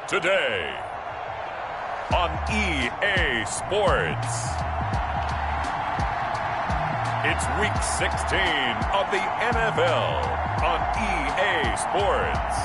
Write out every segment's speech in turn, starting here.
Today on EA Sports. It's week 16 of the NFL on EA Sports.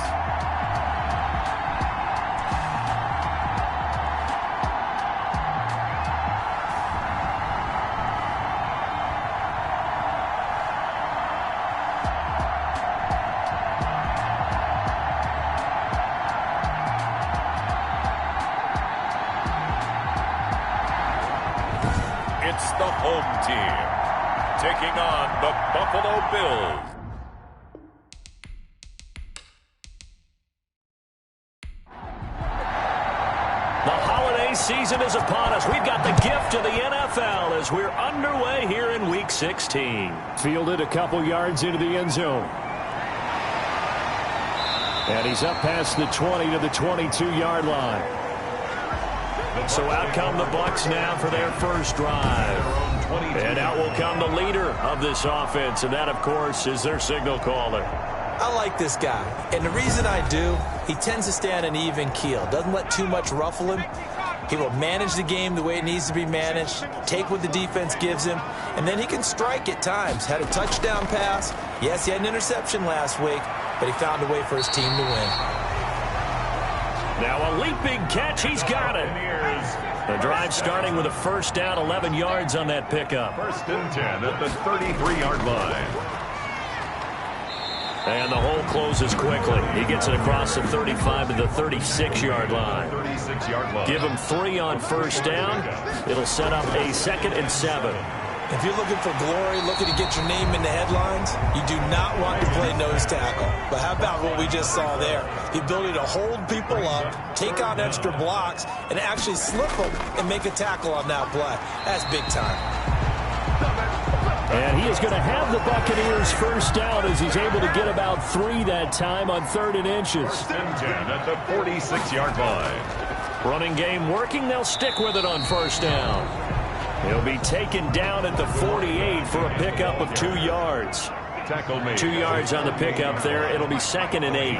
It's the home team taking on the Buffalo Bills. The holiday season is upon us. We've got the gift of the NFL as we're underway here in Week 16. Fielded a couple yards into the end zone. And he's up past the 20 to the 22-yard line. So out come the Bucs now for their first drive. And out will come the leader of this offense, and that, of course, is their signal caller. I like this guy, and the reason I do, he tends to stay on an even keel. Doesn't let too much ruffle him. He will manage the game the way it needs to be managed, take what the defense gives him, and then he can strike at times. Had a touchdown pass. Yes, he had an interception last week, but he found a way for his team to win. Now a leaping catch. He's got it. The drive starting with a first down, 11 yards on that pickup. First and 10 at the 33-yard line. And the hole closes quickly. He gets it across the 35 to the 36-yard line. Give him 3 on first down. It'll set up a 2nd and 7. If you're looking for glory, looking to get your name in the headlines, you do not want to play nose tackle. But how about what we just saw there? The ability to hold people up, take out extra blocks, and actually slip them and make a tackle on that play. That's big time. And he is going to have the Buccaneers first down as he's able to get about 3 that time on 3rd and inches. First and 10 at the 46-yard line. Running game working. They'll stick with it on first down. He'll be taken down at the 48 for a pickup of 2 yards. Tackle made. 2 yards on the pickup there. It'll be 2nd and 8.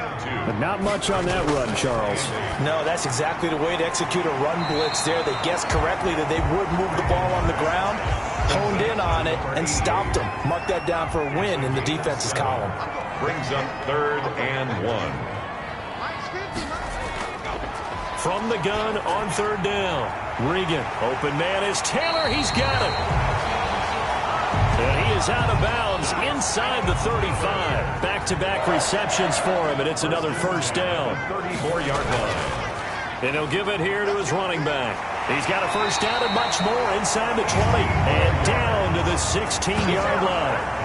But not much on that run, Charles. No, that's exactly the way to execute a run blitz there. They guessed correctly that they would move the ball on the ground, honed in on it, and stopped them. Mark that down for a win in the defense's column. Brings up 3rd and 1. From the gun on 3rd down. Regan, open man is Taylor. He's got it. And he is out of bounds inside the 35. Back-to-back receptions for him, and it's another first down. 34-yard line. And he'll give it here to his running back. He's got a first down and much more inside the 20. And down to the 16-yard line.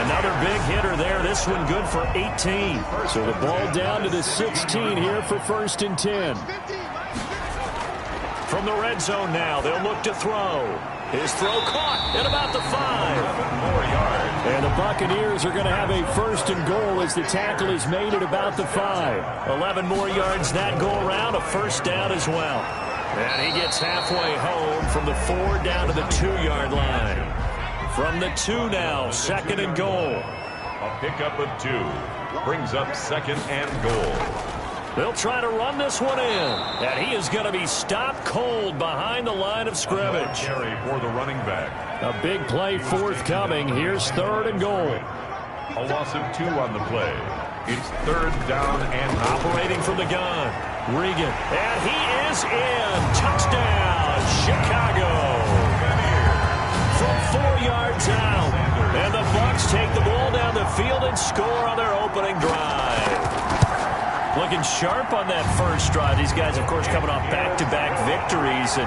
Another big hitter there. This one good for 18. So the ball down to the 16 here for 1st and 10. From the red zone now, they'll look to throw. His throw caught at about the 5. And the Buccaneers are going to have a 1st and goal as the tackle is made at about the 5. 11 more yards that go around, a first down as well. And he gets halfway home from the 4 down to the 2-yard line. From the 2 now, 2nd and goal. A pickup of 2. Brings up 2nd and goal. They'll try to run this one in. And he is going to be stopped cold behind the line of scrimmage. Carry for the running back. A big play forthcoming. Here's 3rd and goal. A loss of 2 on the play. It's 3rd down and operating from the gun. Regan. And he is in. Touchdown, Chicago. From 4 yards out. And the Bucs take the ball down the field and score on their opening drive. Looking sharp on that first drive. These guys, of course, coming off back-to-back victories, and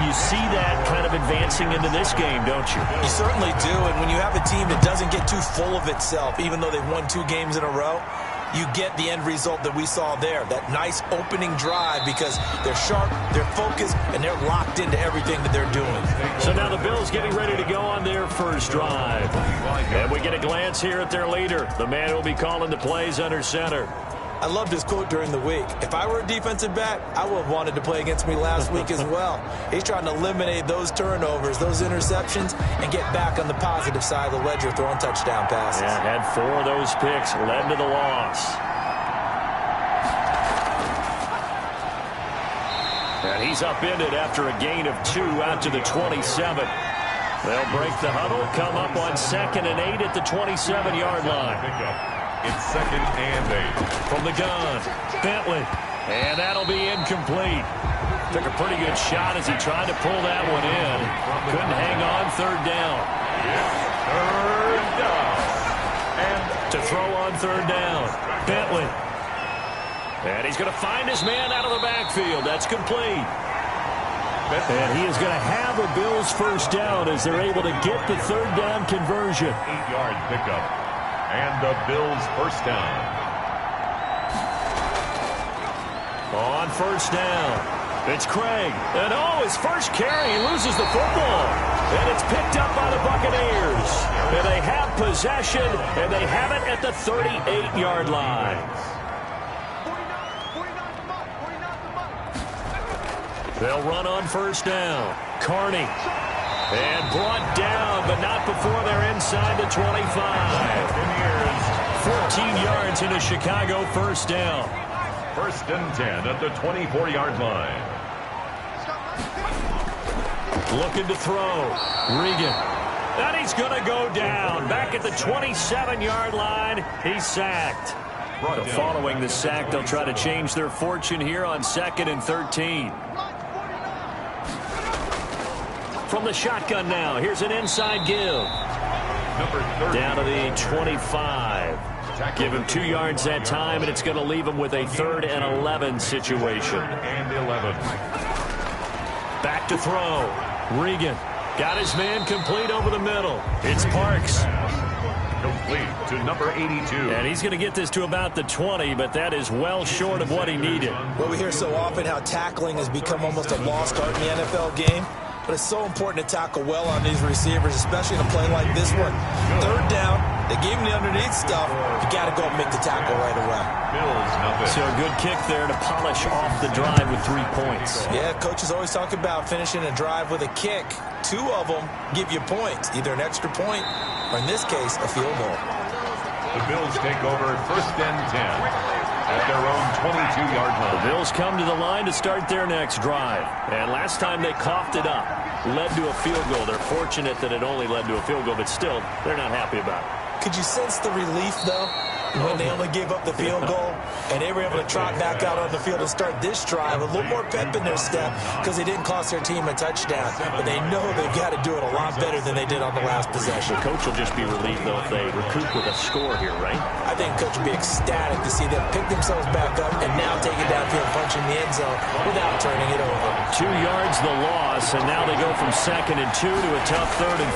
you see that kind of advancing into this game, don't you? You certainly do, and when you have a team that doesn't get too full of itself, even though they've won 2 games in a row, you get the end result that we saw there, that nice opening drive, because they're sharp, they're focused, and they're locked into everything that they're doing. So now the Bills getting ready to go on their first drive. And we get a glance here at their leader, the man who will be calling the plays under center. I loved his quote during the week. If I were a defensive back, I would have wanted to play against me last week as well. He's trying to eliminate those turnovers, those interceptions, and get back on the positive side of the ledger throwing touchdown passes. Yeah, had 4 of those picks, led to the loss. And he's upended after a gain of 2 out to the 27. They'll break the huddle, come up on 2nd and 8 at the 27-yard line. It's 2nd and 8. From the gun, Bentley. And that'll be incomplete. Took a pretty good shot as he tried to pull that one in. Couldn't hang on 3rd down. Third down. And to throw on 3rd down, Bentley. And he's going to find his man out of the backfield. That's complete. And he is going to have a Bills first down as they're able to get the 3rd down conversion. 8-yard pickup. And the Bills first down. On 1st down, it's Craig. And his first carry, he loses the football. And it's picked up by the Buccaneers. And they have possession, and they have it at the 38-yard line. They'll run on 1st down. Carney. And brought down, but not before they're inside the 25. 14 yards into Chicago first down. 1st and 10 at the 24-yard line. Looking to throw. Regan. And he's going to go down. Back at the 27-yard line. He's sacked. Following the sack, they'll try to change their fortune here on 2nd and 13. From the shotgun now. Here's an inside give. Down to the 25. Give him 2 yards that time, and it's going to leave him with a 3rd and 11 situation. And 11. Back to throw. Regan got his man complete over the middle. It's Parks. Complete to number 82. And he's going to get this to about the 20, but that is well short of what he needed. Well, we hear so often how tackling has become almost a lost art in the NFL game. But it's so important to tackle well on these receivers, especially in a play like this one. 3rd down, they gave him the underneath stuff. You got to go and make the tackle right away. Bills nothing. So a good kick there to polish off the drive with 3 points. Yeah, coaches always talk about finishing a drive with a kick. 2 of them give you points, either an extra point or, in this case, a field goal. The Bills take over 1st and 10. At their own 22-yard line. The Bills come to the line to start their next drive. And last time they coughed it up, led to a field goal. They're fortunate that it only led to a field goal, but still, they're not happy about it. Could you sense the relief, though, when they only gave up the field goal and they were able to trot back out on the field and start this drive? A little more pep in their step because they didn't cost their team a touchdown. But they know they've got to do it a lot better than they did on the last possession. The coach will just be relieved, though, if they recoup with a score here, right? I think coach will be ecstatic to see them pick themselves back up and now take it downfield, punching the end zone without turning it over. 2 yards the loss, and now they go from 2nd and 2 to a tough 3rd and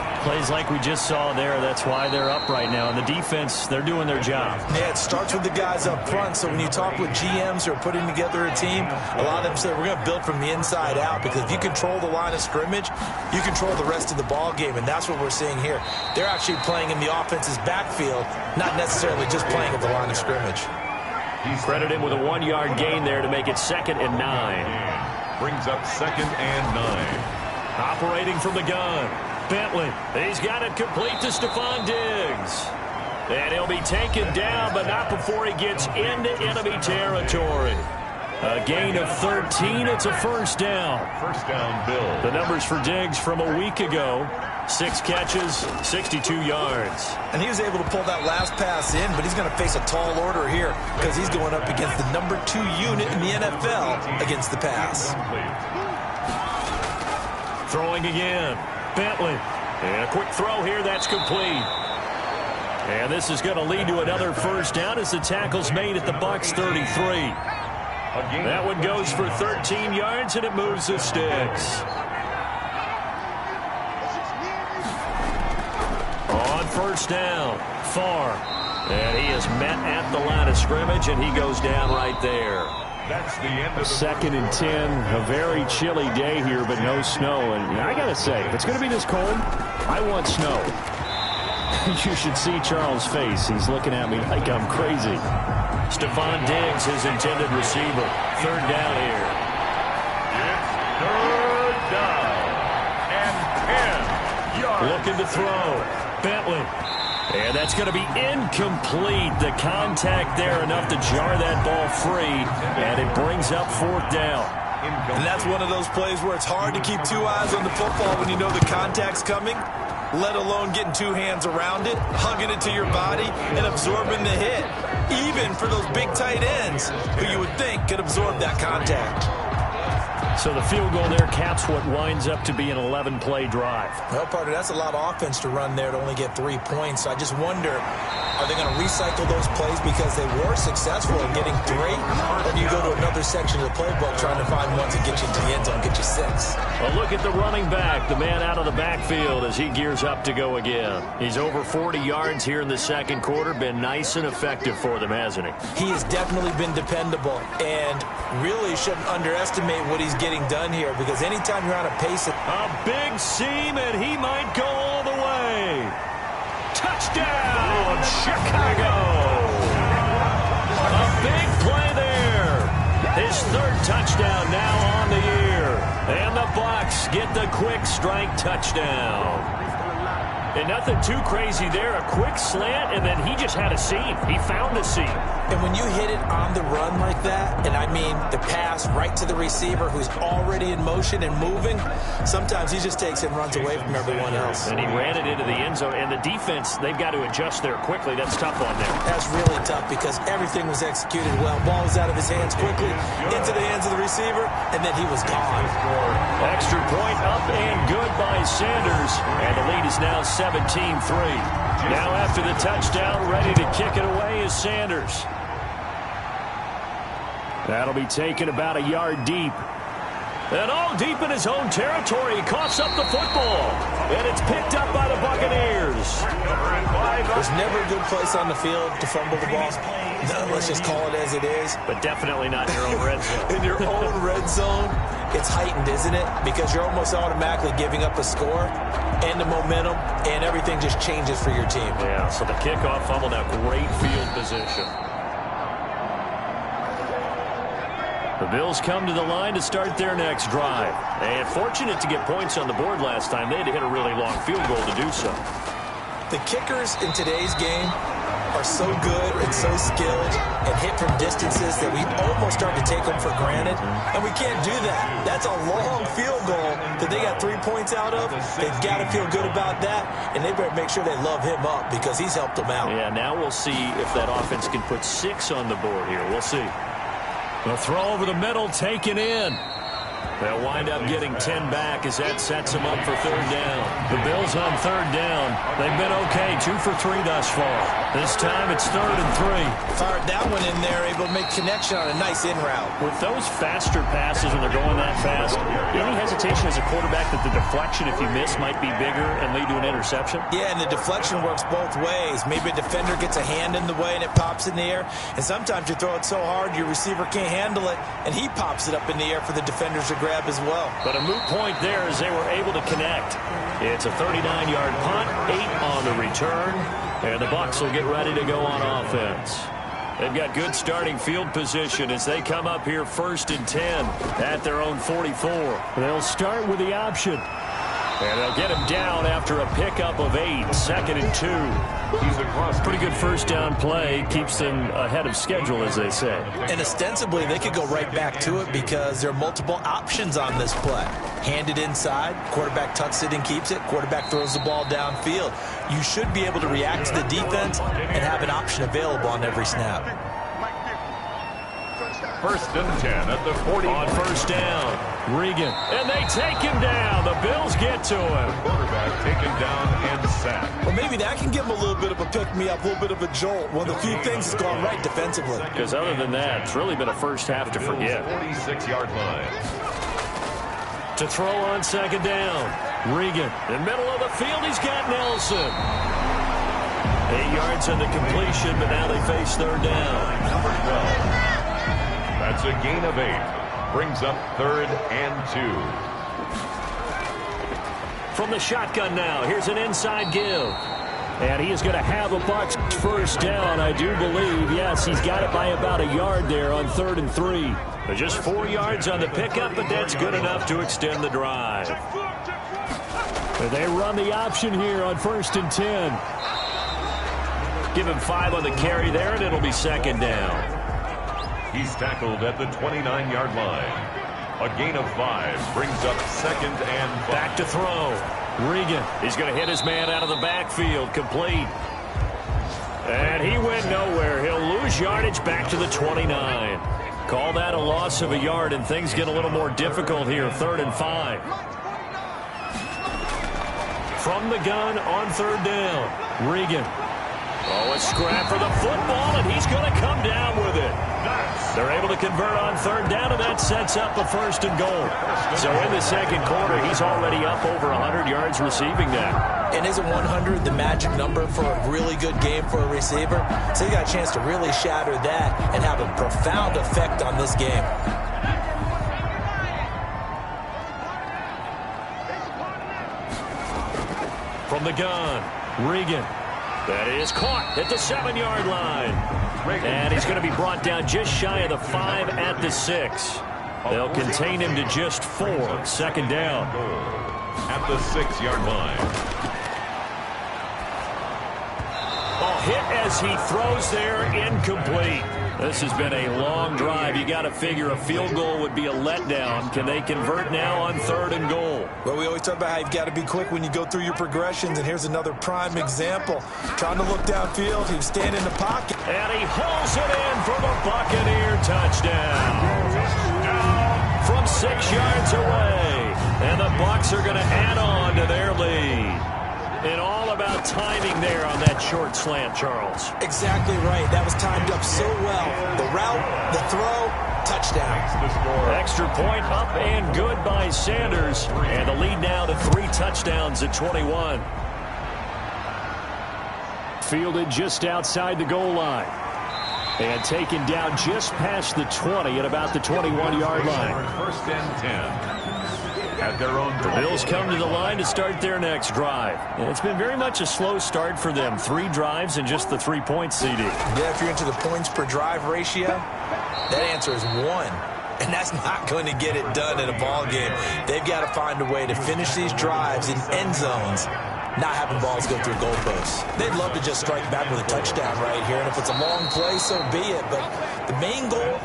4. Plays like we just saw there. That's why they're up right now. And the defense, they're doing their job. Yeah, it starts with the guys up front. So when you talk with GMs who are putting together a team, a lot of them say we're going to build from the inside out, because if you control the line of scrimmage, you control the rest of the ball game, and that's what we're seeing here. They're actually playing in the offense's backfield, not necessarily just playing at the line of scrimmage. He's credited him with a 1-yard gain there to make it 2nd and 9. Brings up 2nd and 9. Operating from the gun. Bentley, he's got it complete to Stephon Diggs. And he'll be taken down, but not before he gets into enemy territory. A gain of 13, it's a first down. First down, Bill. The numbers for Diggs from a week ago, 6 catches, 62 yards. And he was able to pull that last pass in, but he's going to face a tall order here because he's going up against the number 2 unit in the NFL against the pass. Throwing again. Bentley. And a quick throw here. That's complete. And this is going to lead to another first down as the tackle's made at the Bucs 33. That one goes for 13 yards, and it moves the sticks. On first down, Farr. And he is met at the line of scrimmage, and he goes down right there. That's the end of the 2nd and 10. A very chilly day here, but no snow. And I got to say, if it's going to be this cold, I want snow. You should see Charles' face. He's looking at me like I'm crazy. Stephon Diggs, his intended receiver. 3rd down here. It's 3rd down and 10 yards. Looking to throw. Bentley. And that's going to be incomplete. The contact there enough to jar that ball free, and it brings up 4th down. And that's one of those plays where it's hard to keep two eyes on the football when you know the contact's coming, let alone getting two hands around it, hugging it to your body, and absorbing the hit, even for those big tight ends who you would think could absorb that contact. So the field goal there caps what winds up to be an 11-play drive. Well, partner, that's a lot of offense to run there to only get 3 points. So I just wonder, are they going to recycle those plays because they were successful in getting 3? Or do you go to another section of the playbook trying to find ones that get you into the end zone, get you 6? Well, look at the running back, the man out of the backfield as he gears up to go again. He's over 40 yards here in the second quarter. Been nice and effective for them, hasn't he? He has definitely been dependable and really shouldn't underestimate what he's getting done here, because anytime you're on a pace... A big seam, and he might go all the way. Touchdown, Chicago! A big play there. His third touchdown now on the year. And the Bucs get the quick strike touchdown. And nothing too crazy there. A quick slant, and then he just had a seam. He found a seam. And when you hit it on the run like that, and I mean the pass right to the receiver who's already in motion and moving, sometimes he just takes it and runs away from everyone else. And he ran it into the end zone. And the defense, they've got to adjust there quickly. That's tough on them. That's really tough because everything was executed well. Ball was out of his hands quickly, into the hands of the receiver, and then he was gone. Extra point up and good by Sanders. And the lead is now 17-3. Now after the touchdown, ready to kick it away is Sanders. That'll be taken about a yard deep. And all deep in his own territory. He coughs up the football. And it's picked up by the Buccaneers. There's never a good place on the field to fumble the ball. No, let's just call it as it is. But definitely not in your own red zone. In your own red zone, it's heightened, isn't it? Because you're almost automatically giving up a score and the momentum, and everything just changes for your team. Yeah, so the kickoff fumble, now great field position. The Bills come to the line to start their next drive. And fortunate to get points on the board last time. They had to hit a really long field goal to do so. The kickers in today's game are so good and so skilled and hit from distances that we almost start to take them for granted. And we can't do that. That's a long field goal that they got 3 points out of. They've got to feel good about that. And they better make sure they love him up because he's helped them out. Yeah, now we'll see if that offense can put 6 on the board here. We'll see. The throw over the middle, taken in. They'll wind up getting 10 back as that sets them up for third down. The Bills on third down. They've been okay, 2 for 3 thus far. This time it's 3rd and 3. Fired that one in there, able to make connection on a nice in route. With those faster passes when they're going that fast, any hesitation as a quarterback that the deflection, if you miss, might be bigger and lead to an interception? Yeah, and the deflection works both ways. Maybe a defender gets a hand in the way and it pops in the air. And sometimes you throw it so hard your receiver can't handle it, and he pops it up in the air for the defenders to grab as well. But a moot point there as they were able to connect. It's a 39-yard punt, 8 on the return, and the Bucs will get ready to go on offense. They've got good starting field position as they come up here 1st and 10 at their own 44. They'll start with the option. And they'll get him down after a pickup of 8, 2nd and 2. Pretty good first down play. Keeps them ahead of schedule, as they say. And ostensibly, they could go right back to it because there are multiple options on this play. Hand it inside, quarterback tucks it and keeps it, quarterback throws the ball downfield. You should be able to react to the defense and have an option available on every snap. 1st and 10 at the 40. On first down, Regan. And they take him down. The Bills get to him. Quarterback taken down and sacked. Well, maybe that can give him a little bit of a pick-me-up, a little bit of a jolt. One of the few things that's gone right defensively. Because other than that, it's really been a first half to forget. 46-yard line. To throw on 2nd down, Regan. In the middle of the field, he's got Nelson. 8 yards on the completion, but now they face 3rd down. Number 12. That's a gain of 8. Brings up 3rd and 2. From the shotgun now, here's an inside give. And he is going to have a Bucs first down, I do believe. Yes, he's got it by about a yard there on 3rd and 3. Just 4 yards on the pickup, but that's good enough to extend the drive. They run the option here on 1st and 10. Give him 5 on the carry there, and it'll be 2nd down. He's tackled at the 29-yard line. A gain of 5 brings up 2nd and 5. Back to throw. Regan, he's going to hit his man out of the backfield, complete. And he went nowhere. He'll lose yardage back to the 29. Call that a loss of a yard, and things get a little more difficult here, 3rd and 5. From the gun on 3rd down, Regan. Oh, a scrap for the football, and he's going to come down with it. They're able to convert on 3rd down, and that sets up a 1st and goal. So in the 2nd quarter, he's already up over 100 yards receiving that. And isn't 100 the magic number for a really good game for a receiver? So you got a chance to really shatter that and have a profound effect on this game. From the gun, Regan. That is caught at the 7-yard line. And he's going to be brought down just shy of the 5 at the 6. They'll contain him to just 4. 2nd down. At the 6-yard line. Oh, hit as he throws there, incomplete. This has been a long drive. You got to figure a field goal would be a letdown. Can they convert now on 3rd and goal? Well, we always talk about how you've got to be quick when you go through your progressions, and here's another prime example. Trying to look downfield, he was standing in the pocket. And he hauls it in for the Buccaneer touchdown. From 6 yards away. And the Bucs are going to add on to their lead. And all about timing there on that short slant, Charles. Exactly right. That was timed up so well. The route, the throw, touchdown. Extra point up and good by Sanders. And the lead now to 3 touchdowns at 21. Fielded just outside the goal line. And taken down just past the 20 at about the 21-yard line. 1st and 10. At their own the Bills come to the line to start their next drive. And it's been very much a slow start for them. 3 drives and just the 3 points, CD. Yeah, if you're into the points per drive ratio, that answer is 1. And that's not going to get it done in a ball game. They've got to find a way to finish these drives in end zones, not having balls go through goalposts. They'd love to just strike back with a touchdown right here. And if it's a long play, so be it. But the main goal,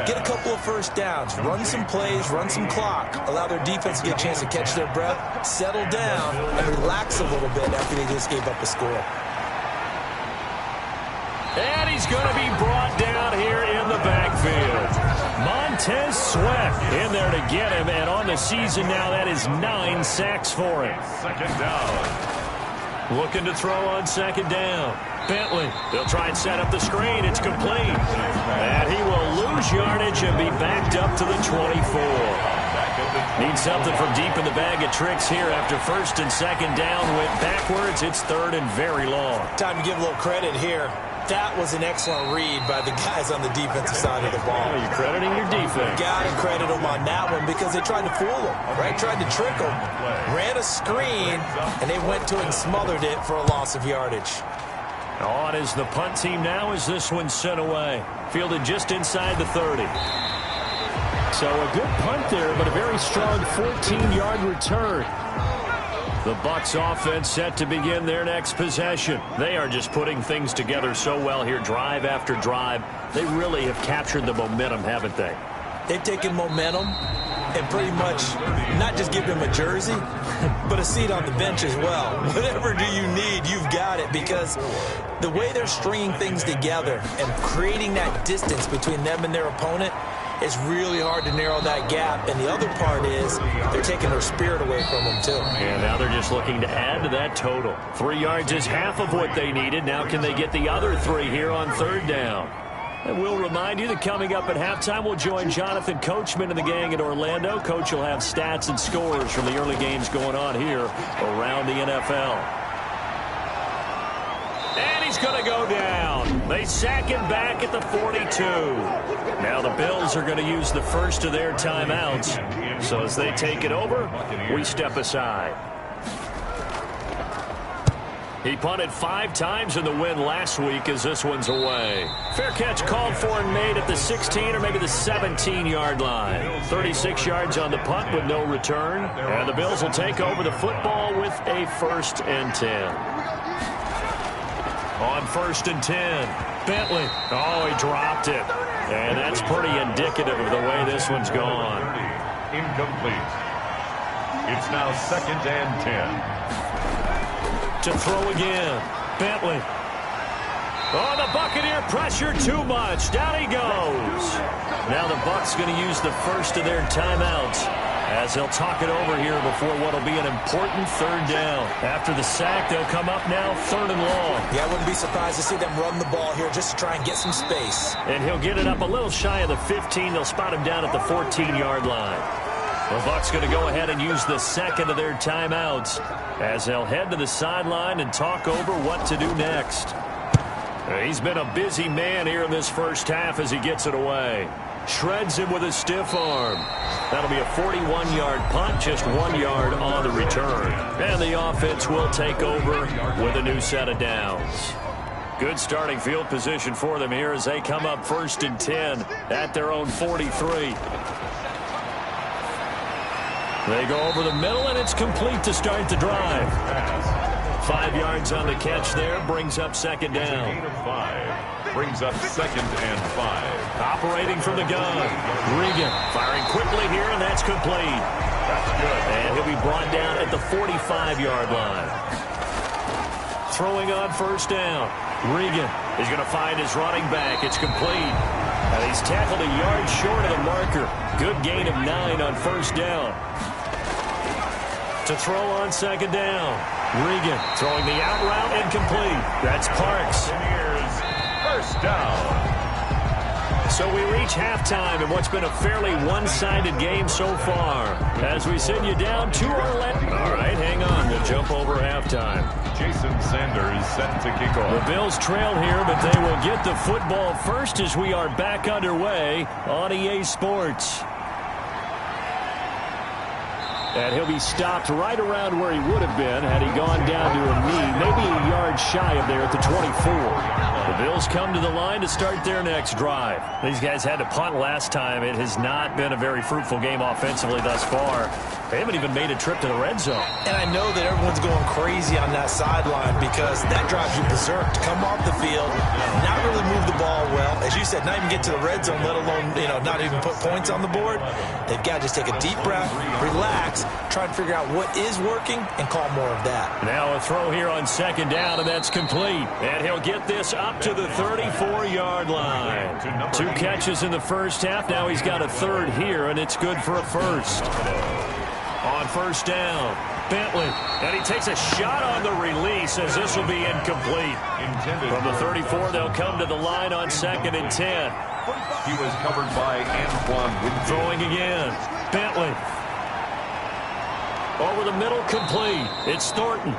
get a couple of 1st downs, run some plays, run some clock, allow their defense to get a chance to catch their breath, settle down, and relax a little bit after they just gave up a score. And he's going to be brought down here in the backfield. Montez Sweat in there to get him, and on the season now, that is 9 sacks for him. 2nd down. Looking to throw on 2nd down. Bentley, they'll try and set up the screen. It's complete. And he will lose yardage and be backed up to the 24. Need something from deep in the bag of tricks here after 1st and 2nd down. Went backwards. It's 3rd and very long. Time to give a little credit here. That was an excellent read by the guys on the defensive side of the ball. Oh, you're crediting your defense. Got to credit them on that one because they tried to fool them, right? Tried to trick them. Ran a screen, and they went to it and smothered it for a loss of yardage. On is the punt team now as this one's sent away. Fielded just inside the 30. So a good punt there, but a very strong 14-yard return. The Bucs offense set to begin their next possession. They are just putting things together so well here, drive after drive. They really have captured the momentum, haven't they? They've taken momentum and pretty much not just give them a jersey, but a seat on the bench as well. Whatever do you need, you've got it, because the way they're stringing things together and creating that distance between them and their opponent, it's really hard to narrow that gap. And the other part is they're taking their spirit away from them, too. And now they're just looking to add to that total. 3 yards is half of what they needed. Now can they get the other 3 here on 3rd down? And we'll remind you that coming up at halftime, we'll join Jonathan Coachman and the gang in Orlando. Coach will have stats and scores from the early games going on here around the NFL. And he's going to go down. They sack him back at the 42. Now the Bills are going to use the first of their timeouts. So as they take it over, we step aside. He punted 5 times in the win last week as this one's away. Fair catch called for and made at the 16 or maybe the 17-yard line. 36 yards on the punt with no return. And the Bills will take over the football with a 1st and 10. On 1st and 10, Bentley. Oh, he dropped it. And that's pretty indicative of the way this one's gone. incomplete. It's now 2nd and 10. To throw again, Bentley. Oh, the Buccaneer pressure too much. Down he goes. Now the Bucs going to use the first of their timeouts as they'll talk it over here before what will be an important 3rd down. After the sack, they'll come up now 3rd and long. Yeah, I wouldn't be surprised to see them run the ball here just to try and get some space. And he'll get it up a little shy of the 15. They'll spot him down at the 14-yard line. The Bucs going to go ahead and use the second of their timeouts as they'll head to the sideline and talk over what to do next. He's been a busy man here in this first half as he gets it away. Shreds him with a stiff arm. That'll be a 41-yard punt, just 1 yard on the return. And the offense will take over with a new set of downs. Good starting field position for them here as they come up 1st and 10 at their own 43. They go over the middle, and it's complete to start the drive. 5 yards on the catch there, brings up 2nd down. Gain of 5, brings up 2nd and 5. Operating from the gun, Regan firing quickly here, and that's complete. That's good. And he'll be brought down at the 45-yard line. Throwing on 1st down, Regan is going to find his running back. It's complete. And he's tackled a yard short of the marker. Good gain of 9 on 1st down. To throw on 2nd down, Regan throwing the out route and complete. That's Parks. Buccaneers, 1st down. So we reach halftime in what's been a fairly one-sided game so far. As we send you down to our left. All right, hang on. We'll jump over halftime. Jason Sanders set to kick off. The Bills trail here, but they will get the football first as we are back underway on EA Sports. And he'll be stopped right around where he would have been had he gone down to a knee, maybe a yard shy of there at the 24. The Bills come to the line to start their next drive. These guys had to punt last time. It has not been a very fruitful game offensively thus far. They haven't even made a trip to the red zone. And I know that everyone's going crazy on that sideline because that drives you berserk to come off the field, not really move the ball well. As you said, not even get to the red zone, let alone, not even put points on the board. They've got to just take a deep breath, relax, try and figure out what is working, and call more of that. Now a throw here on 2nd down, and that's complete. And he'll get this up to the 34-yard line. 2 catches in the first half. Now he's got a 3rd here, and it's good for a 1st. On 1st down, Bentley. And he takes a shot on the release as this will be incomplete. From the 34, they'll come to the line on 2nd and 10. He was covered by Antoine Winfield. Throwing again, Bentley. Over the middle, complete. It's Thornton.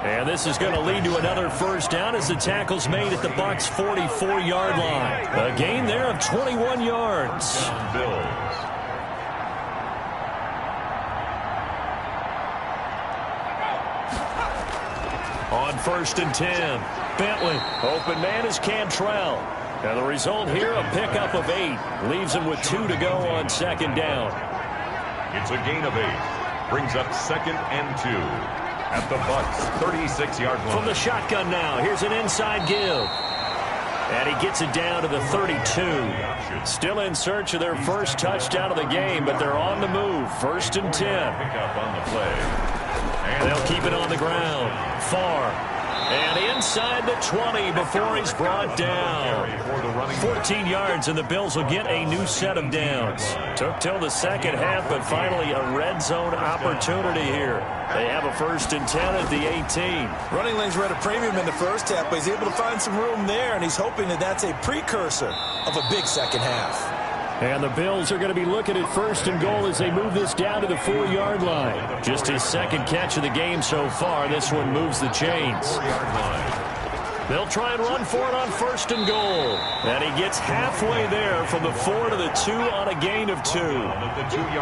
And this is going to lead to another 1st down as the tackle's made at the Bucs' 44-yard line. A gain there of 21 yards. Bills. On 1st and 10, Bentley. Open man is Cantrell. And the result here, a pickup of 8. Leaves him with 2 to go on 2nd down. It's a gain of 8. Brings up 2nd and 2. At the Bucs' 36-yard line. From the shotgun now, here's an inside give. And he gets it down to the 32. Still in search of their first touchdown of the game, but they're on the move. 1st and 10. Pick up on the play. And they'll keep it on the ground. Far. And inside the 20 before he's brought down. 14 yards, and the Bills will get a new set of downs. Took till the second half, but finally a red zone opportunity here. They have a 1st and 10 at the 18. Running lanes were at a premium in the first half, but he's able to find some room there, and he's hoping that that's a precursor of a big second half. And the Bills are going to be looking at 1st and goal as they move this down to the 4-yard line. Just his 2nd catch of the game so far. This one moves the chains. They'll try and run for it on 1st and goal. And he gets halfway there from the 4 to the 2 on a gain of 2.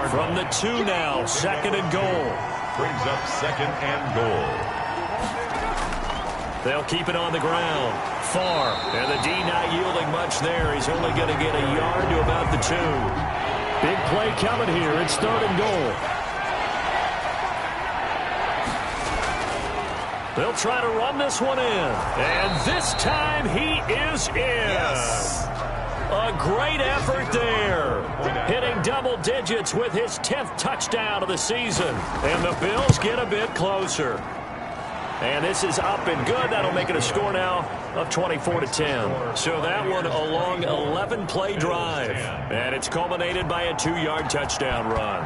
From the 2 now, 2nd and goal. Brings up 2nd and goal. They'll keep it on the ground. Far. And the D not yielding much there. He's only going to get a yard to about the 2. Big play coming here. It's 3rd and goal. They'll try to run this one in. And this time he is in. Yes. A great effort there. Hitting double digits with his 10th touchdown of the season. And the Bills get a bit closer. And this is up and good. That'll make it a score now of 24-10. So that one a long 11-play drive. And it's culminated by a 2-yard touchdown run.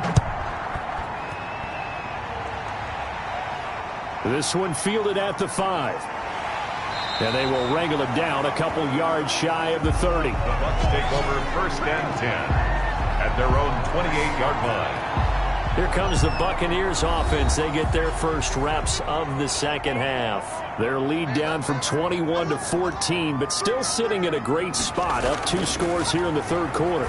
This one fielded at the 5. And they will wrangle it down a couple yards shy of the 30. The Bucs take over 1st and 10 at their own 28-yard line. Here comes the Buccaneers offense. They get their first reps of the second half. Their lead down from 21 to 14, but still sitting in a great spot, up 2 scores here in the third quarter.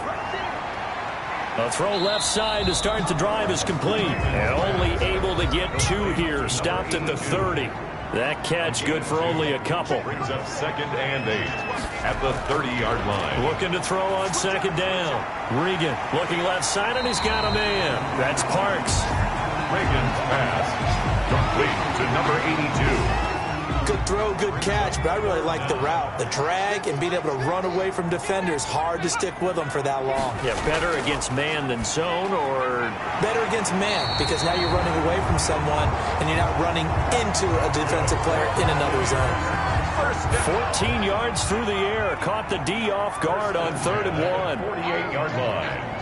A throw left side to start the drive is complete. And only able to get 2 here, stopped at the 30. That catch good for only a couple. Brings up 2nd and 8 at the 30-yard line. Looking to throw on 2nd down. Regan looking left side, and he's got a man. That's Parks. Regan's pass complete to number 82. Good throw, good catch, but I really like the route. The drag and being able to run away from defenders, hard to stick with them for that long. Yeah, better against man than zone, or better against man, because now you're running away from someone and you're not running into a defensive player in another zone. 14 yards through the air, caught the D off guard on 3rd and 1. 48-yard line.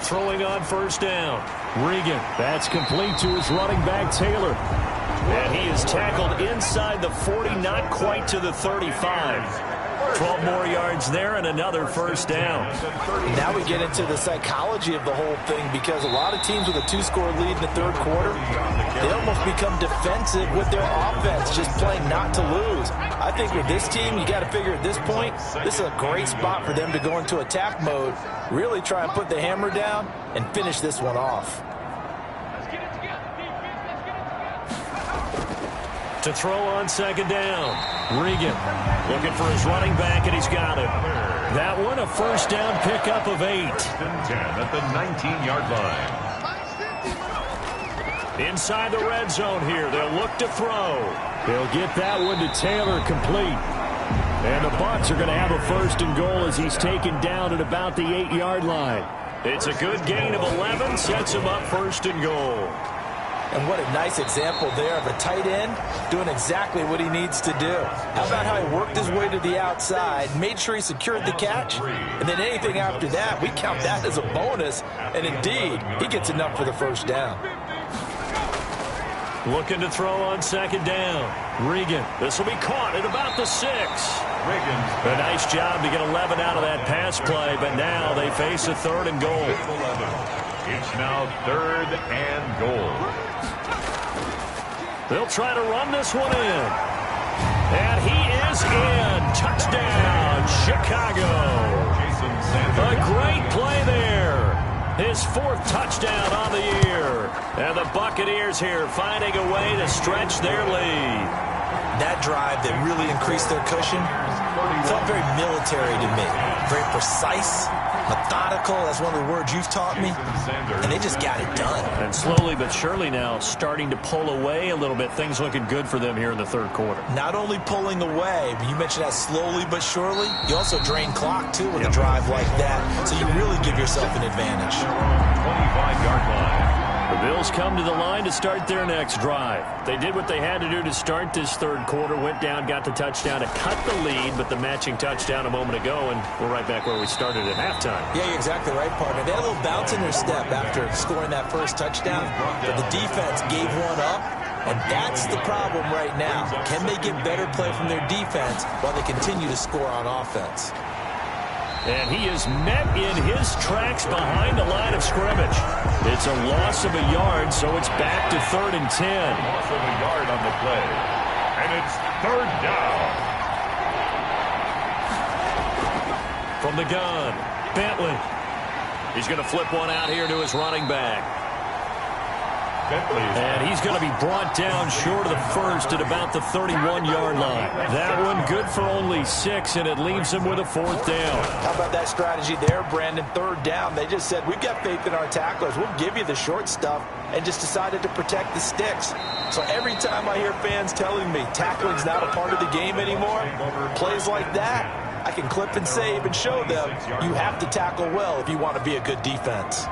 Throwing on 1st down. Regan, that's complete to his running back, Taylor. And he is tackled inside the 40, not quite to the 35. 12 more yards there and another 1st down. Now we get into the psychology of the whole thing, because a lot of teams with a 2-score lead in the third quarter, they almost become defensive with their offense, just playing not to lose. I think with this team, you got to figure at this point, this is a great spot for them to go into attack mode, really try and put the hammer down and finish this one off. To throw on 2nd down. Regan looking for his running back, and he's got it. That one a 1st down pickup of 8. 10 at the 19-yard line. Inside the red zone here. They'll look to throw. They'll get that one to Taylor, complete. And the Bucs are going to have a 1st and goal as he's taken down at about the 8-yard line. It's a good gain of 11, sets him up 1st and goal. And what a nice example there of a tight end doing exactly what he needs to do. How about how he worked his way to the outside, made sure he secured the catch, and then anything after that, we count that as a bonus. And indeed, he gets enough for the 1st down. Looking to throw on 2nd down. Regan, this will be caught at about the 6. A nice job to get 11 out of that pass play, but now they face a 3rd and goal. It's now 3rd and goal. They'll try to run this one in. And he is in. Touchdown, Chicago. A great play there. His 4th touchdown on the year. And the Buccaneers here finding a way to stretch their lead. That drive that really increased their cushion felt very military to me. Very precise, methodical. That's one of the words you've taught me. And they just got it done. And slowly but surely now starting to pull away a little bit. Things looking good for them here in the third quarter. Not only pulling away, but you mentioned that slowly but surely. You also drain clock, too, with a drive like that. So you really give yourself an advantage. 25-yard line. The Bills come to the line to start their next drive. They did what they had to do to start this third quarter, went down, got the touchdown to cut the lead, but the matching touchdown a moment ago, and we're right back where we started at halftime. Yeah, you're exactly right, partner. They had a little bounce in their step after scoring that first touchdown, but the defense gave one up, and that's the problem right now. Can they get better play from their defense while they continue to score on offense? And he is met in his tracks behind the line of scrimmage. It's a loss of a yard, so it's back to 3rd and 10. Loss of a yard on the play. And it's 3rd down. From the gun, Bentley. He's going to flip one out here to his running back. And he's going to be brought down short of the first at about the 31-yard line. That one good for only 6, and it leaves him with a 4th down. How about that strategy there, Brandon? 3rd down. They just said, we've got faith in our tacklers. We'll give you the short stuff. and just decided to protect the sticks. So every time I hear fans telling me tackling's not a part of the game anymore, plays like that, I can clip and save and show them you have to tackle well if you want to be a good defense.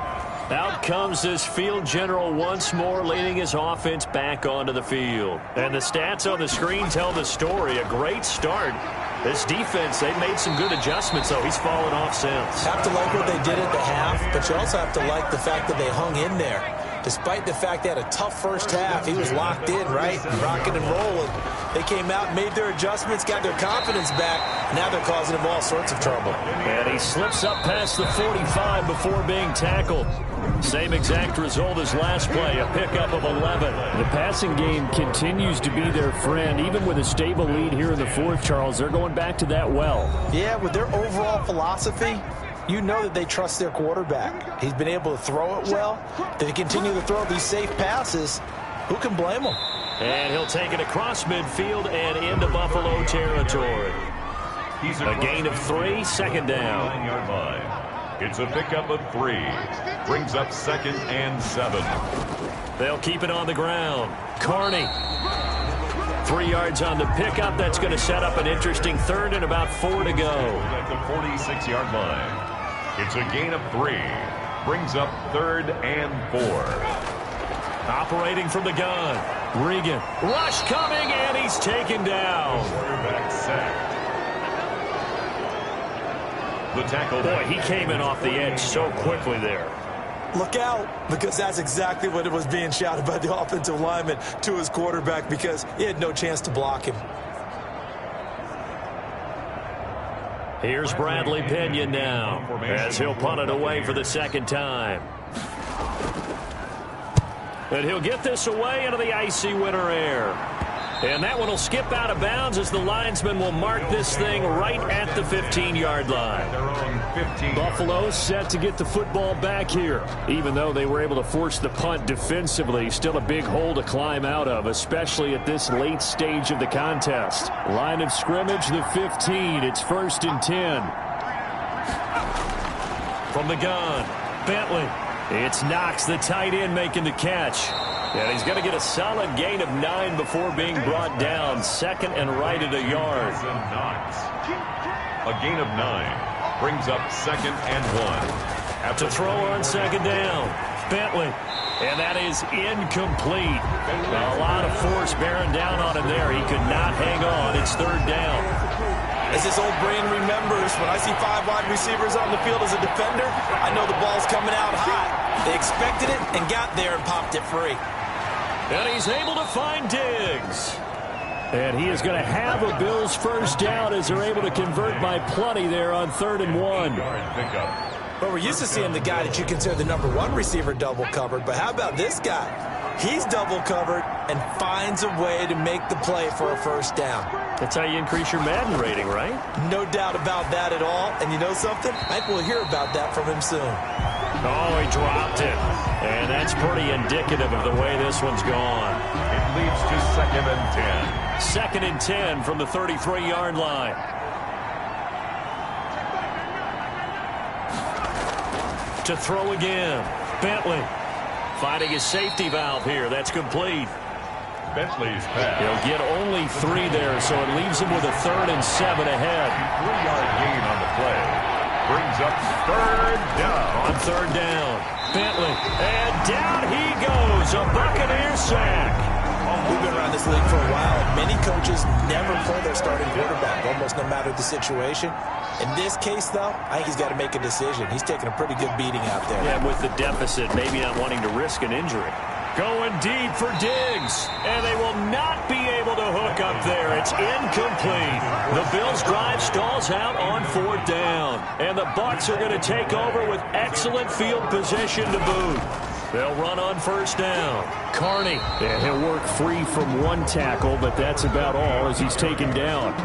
Out comes this field general once more, leading his offense back onto the field. And the stats on the screen tell the story. A great start. This defense, they've made some good adjustments, though. He's fallen off since. Have to like what they did at the half, but you also have to like the fact that they hung in there. Despite the fact they had a tough first half, he was locked in, right? Rocking and rolling. They came out and made their adjustments, got their confidence back. Now they're causing him all sorts of trouble. And he slips up past the 45 before being tackled. Same exact result as last play, a pickup of 11. The passing game continues to be their friend. Even with a stable lead here in the fourth, Charles, they're going back to that well. Yeah, with their overall philosophy, you know that they trust their quarterback. He's been able to throw it well. They continue to throw these safe passes. Who can blame him? And he'll take it across midfield and into Buffalo territory. A gain of 3, second down. 9-yard line. It's a pickup of 3. Brings up 2nd and 7. They'll keep it on the ground. Carney. 3 yards on the pickup. That's going to set up an interesting third and about 4 to go. At the 46-yard line. It's a gain of 3. Brings up 3rd and 4. Operating from the gun. Regan. Rush coming, and he's taken down. Quarterback sacked. The tackle. Boy, he came in off the edge so quickly there. Look out, because that's exactly what it was being shouted by the offensive lineman to his quarterback, because he had no chance to block him. Here's Bradley Pena now, as he'll punt it away for the second time. And he'll get this away into the icy winter air. And that one will skip out of bounds as the linesman will mark this thing right at the 15-yard line. Their own 15. Buffalo set to get the football back here. Even though they were able to force the punt defensively, still a big hole to climb out of, especially at this late stage of the contest. Line of scrimmage, the 15. It's 1st and 10. From the gun, Bentley. It's Knox, the tight end, making the catch. And he's going to get a solid gain of 9 before being brought down. 2nd and right at a yard. A gain of 9 brings up 2nd and 1. To throw on 2nd down, Bentley. And that is incomplete. A lot of force bearing down on him there. He could not hang on. It's 3rd down. As his old brain remembers, when I see 5 wide receivers on the field as a defender, I know the ball's coming out high. They expected it and got there and popped it free. And he's able to find Diggs. And he is going to have a Bills first down as they're able to convert by plenty there on 3rd and 1. But we're used to seeing the guy that you consider the #1 receiver double covered. But how about this guy? He's double covered and finds a way to make the play for a first down. That's how you increase your Madden rating, right? No doubt about that at all. And you know something? I think we'll hear about that from him soon. Oh, he dropped it. And that's pretty indicative of the way this one's gone. It leads to 2nd and 10. 2nd and 10 from the 33-yard line. To throw again. Bentley finding his safety valve here. That's complete. Bentley's pass. He'll get only 3 there, so it leaves him with a 3rd and 7 ahead. 3-yard gain on the play. Brings up 3rd down. On 3rd down, Bentley. And down he goes. A Buccaneer sack. We've been around this league for a while, and many coaches never pull their starting quarterback, almost no matter the situation. In this case, though, I think he's got to make a decision. He's taking a pretty good beating out there. Yeah, with the deficit, maybe not wanting to risk an injury. Going deep for Diggs, and they will not be able to hook up there. It's incomplete. The Bills' drive stalls out on 4th down, and the Bucs are going to take over with excellent field position to boot. They'll run on 1st down. Carney. And he'll work free from 1 tackle, but that's about all as he's taken down.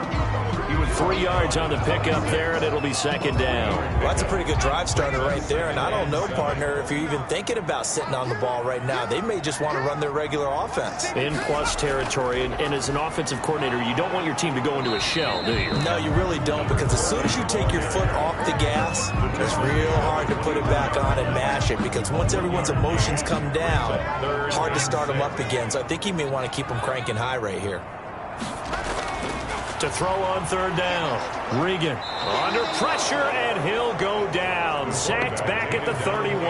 3 yards on the pickup there, and it'll be second down. Well, that's a pretty good drive starter right there, and I don't know, partner, if you're even thinking about sitting on the ball right now. They may just want to run their regular offense. In plus territory, and as an offensive coordinator, you don't want your team to go into a shell, do you? No, you really don't, because as soon as you take your foot off the gas, it's real hard to put it back on and mash it, because once everyone's emotions come down, hard to start them up again. So I think he may want to keep them cranking high right here. To throw on third down. Regan under pressure, and he'll go down. Sacked back at the 31.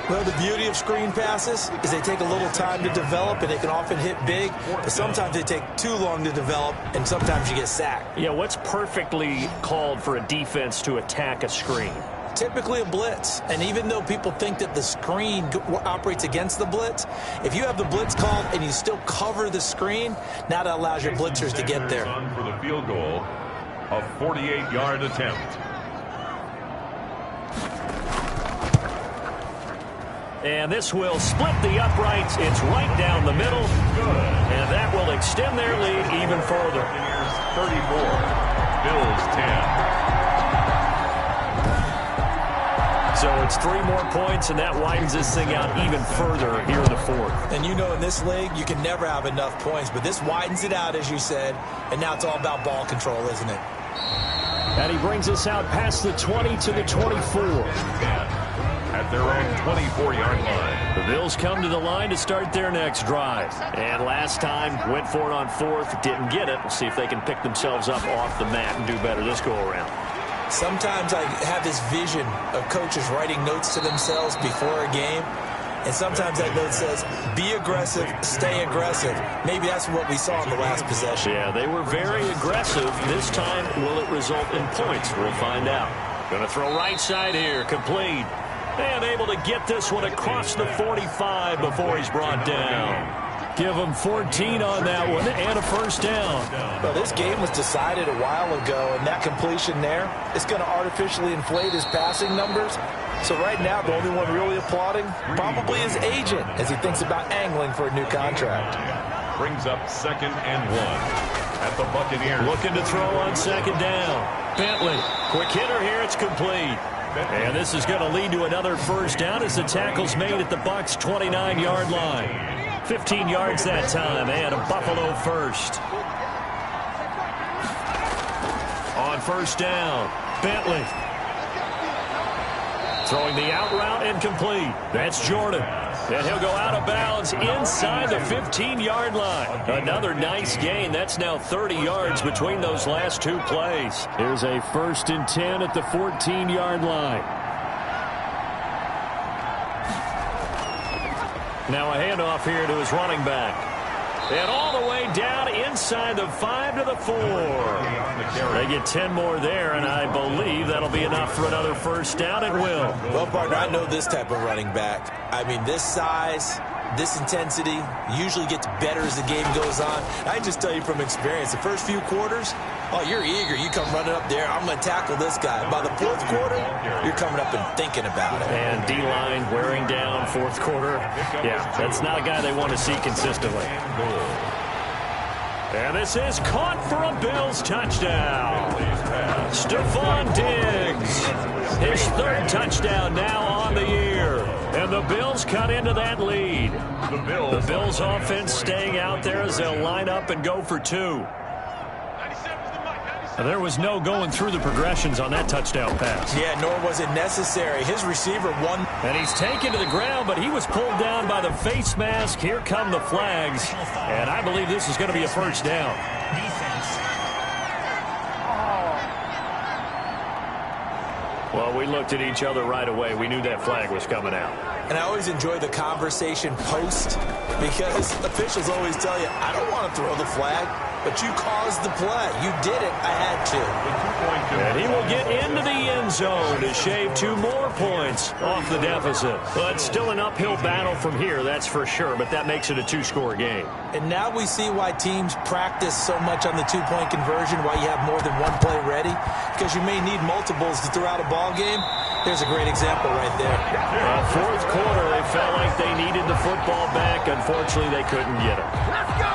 Well, the beauty of screen passes is they take a little time to develop, and they can often hit big, but sometimes they take too long to develop, and sometimes you get sacked. Yeah, what's perfectly called for a defense to attack a screen? Typically a blitz, and even though people think that the screen operates against the blitz, if you have the blitz called and you still cover the screen, now that allows your blitzers to get there. For the field goal, a 48-yard attempt. And this will split the uprights. It's right down the middle, and that will extend their lead even further. 34, Bills 10. So it's 3 more points, and that widens this thing out even further here in the fourth. And you know, in this league, you can never have enough points, but this widens it out, as you said, and now it's all about ball control, isn't it? And he brings us out past the 20 to the 24. At their own 24-yard line. The Bills come to the line to start their next drive. And last time, went for it on fourth, didn't get it. We'll see if they can pick themselves up off the mat and do better this go-around. Sometimes I have this vision of coaches writing notes to themselves before a game, and sometimes that note says, be aggressive, stay aggressive. Maybe that's what we saw in the last possession. Yeah, they were very aggressive. This time, will it result in points? We'll find out. Going to throw right side here, complete. And able to get this one across the 45 before he's brought down. Give him 14 on that one and a first down. Well, this game was decided a while ago, and that completion there is going to artificially inflate his passing numbers. So right now, the only one really applauding probably his agent as he thinks about angling for a new contract. Brings up 2nd and 1 at the Buccaneers. Looking to throw on second down. Bentley, quick hitter here, it's complete. And this is going to lead to another first down as the tackle's made at the Bucs' 29-yard line. 15 yards that time, and a Buffalo first. On first down, Bentley. Throwing the out route and complete. That's Jordan. And he'll go out of bounds inside the 15-yard line. Another nice gain. That's now 30 yards between those last 2 plays. Here's a 1st and 10 at the 14-yard line. Now a handoff here to his running back. And all the way down inside the 5 to the 4. They get 10 more there, and I believe that'll be enough for another first down. It will. Well, partner, I know this type of running back. I mean, this size, this intensity usually gets better as the game goes on. I just tell you from experience, the first few quarters, oh, you're eager. You come running up there. I'm going to tackle this guy. By the 4th quarter, you're coming up and thinking about it. And D-line wearing down 4th quarter. Yeah, that's not a guy they want to see consistently. And this is caught for a Bills touchdown. Stephon Diggs, his 3rd touchdown now on the year. And the Bills cut into that lead. The Bills offense staying out there as they'll line up and go for 2. There was no going through the progressions on that touchdown pass. Yeah, nor was it necessary. His receiver won. And he's taken to the ground, but he was pulled down by the face mask. Here come the flags. And I believe this is going to be a first down. Well, we looked at each other right away. We knew that flag was coming out. And I always enjoy the conversation post because officials always tell you, I don't want to throw the flag, but you caused the play. You did it. I had to. And he will get into the end zone to shave 2 more points off the deficit. But still an uphill battle from here, that's for sure. But that makes it a 2-score game. And now we see why teams practice so much on the 2-point conversion, why you have more than 1 play ready, because you may need multiples to throw out a ball game. There's a great example right there. 4th quarter, they felt like they needed the football back. Unfortunately, they couldn't get it.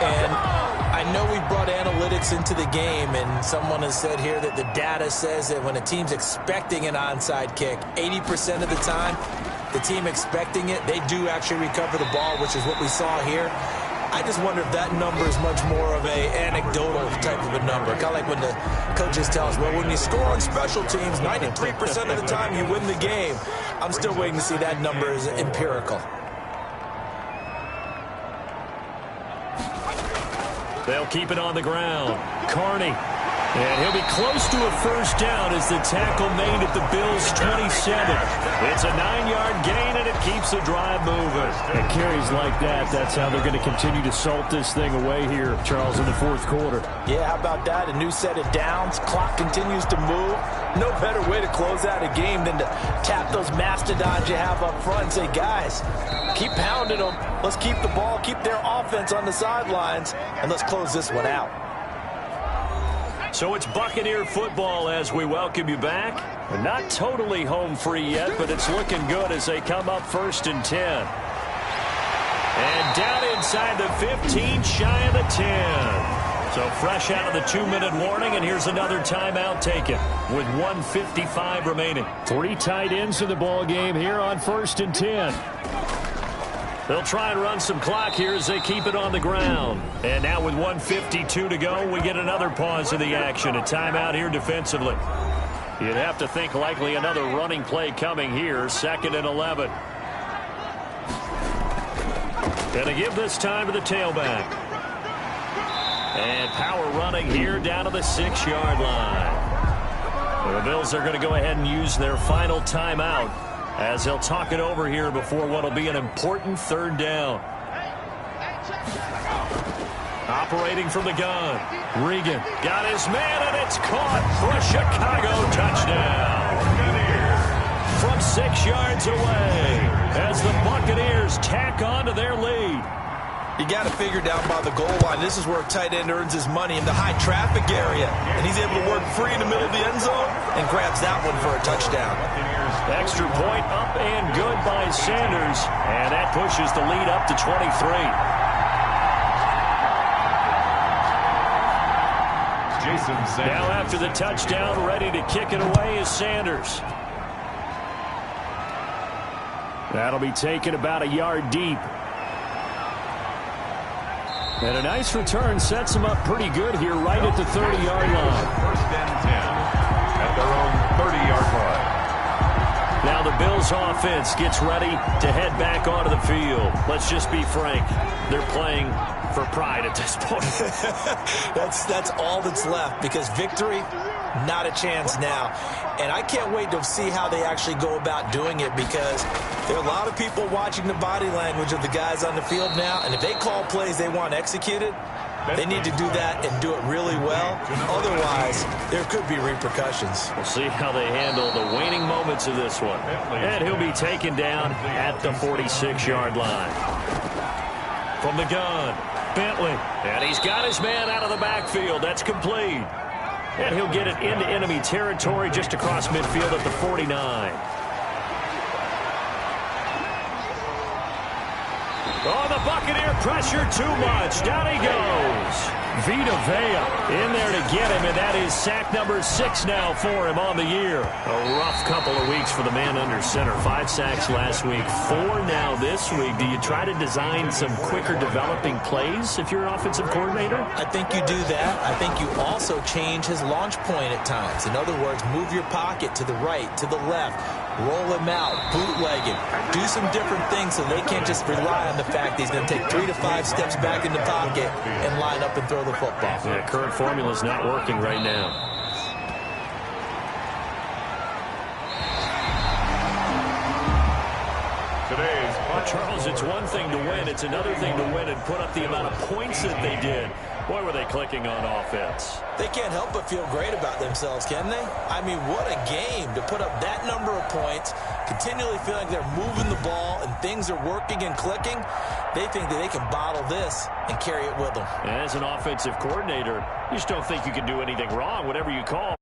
And I know we brought analytics analytics into the game, and someone has said here that the data says that when a team's expecting an onside kick, 80% of the time, the team expecting it, they do actually recover the ball, which is what we saw here. I just wonder if that number is much more of a anecdotal type of a number. Kind of like when the coaches tell us, well, when you score on special teams, 93% of the time you win the game. I'm still waiting to see that number is empirical. They'll keep it on the ground. Carney. And he'll be close to a first down as the tackle made at the Bills' 27. It's a 9-yard gain, and it keeps the drive moving. And carries like that, that's how they're going to continue to salt this thing away here, Charles, in the fourth quarter. Yeah, how about that? A new set of downs. Clock continues to move. No better way to close out a game than to tap those mastodons you have up front and say, guys, keep pounding them. Let's keep the ball, keep their offense on the sidelines, and let's close this one out. So it's Buccaneer football as we welcome you back. We're not totally home free yet, but it's looking good as they come up 1st and 10. And down inside the 15, shy of the 10. So fresh out of the 2-minute warning, and here's another timeout taken with 1:55 remaining. 3 tight ends in the ball game here on 1st and 10. They'll try and run some clock here as they keep it on the ground. And now with 1:52 to go, we get another pause of the action. A timeout here defensively. You'd have to think likely another running play coming here. 2nd and 11. Going to give this time to the tailback. And power running here down to the 6-yard line. The Bills are going to go ahead and use their final timeout as they'll talk it over here before what will be an important 3rd down. Operating from the gun. Regan got his man, and it's caught for a Chicago touchdown. From 6 yards away as the Buccaneers tack on to their lead. You got to figure down by the goal line. This is where a tight end earns his money in the high traffic area. And he's able to work free in the middle of the end zone and grabs that one for a touchdown. Extra point up and good by Sanders. And that pushes the lead up to 23. Now after the touchdown, ready to kick it away is Sanders. That'll be taken about a yard deep. And a nice return sets them up pretty good here right at the 30-yard line. 1st and 10 at their own 30-yard line. Now the Bills offense gets ready to head back onto the field. Let's just be frank. They're playing for pride at this point. That's all that's left, because victory, not a chance now. And I can't wait to see how they actually go about doing it, because there are a lot of people watching the body language of the guys on the field now, and if they call plays they want executed, they need to do that and do it really well. Otherwise, there could be repercussions. We'll see how they handle the waning moments of this one. And he'll be taken down at the 46-yard line. From the gun, Bentley. And he's got his man out of the backfield. That's complete. And he'll get it into enemy territory just across midfield at the 49. Oh, the Buccaneer pressure too much. Down he goes. Vita Vea in there to get him, and that is sack number 6 now for him on the year. A rough couple of weeks for the man under center. 5 sacks last week, 4 now this week. Do you try to design some quicker developing plays if you're an offensive coordinator? I think you do that. I think you also change his launch point at times. In other words, move your pocket to the right, to the left, roll him out, bootleg him, do some different things so they can't just rely on the fact that he's going to take 3 to 5 steps back in the pocket and line up and throw the football. Yeah, current formula is not working right now. Charles, it's one thing to win. It's another thing to win and put up the amount of points that they did. Boy, were they clicking on offense. They can't help but feel great about themselves, can they? I mean, what a game to put up that number of points, continually feeling like they're moving the ball and things are working and clicking. They think that they can bottle this and carry it with them. As an offensive coordinator, you just don't think you can do anything wrong, whatever you call.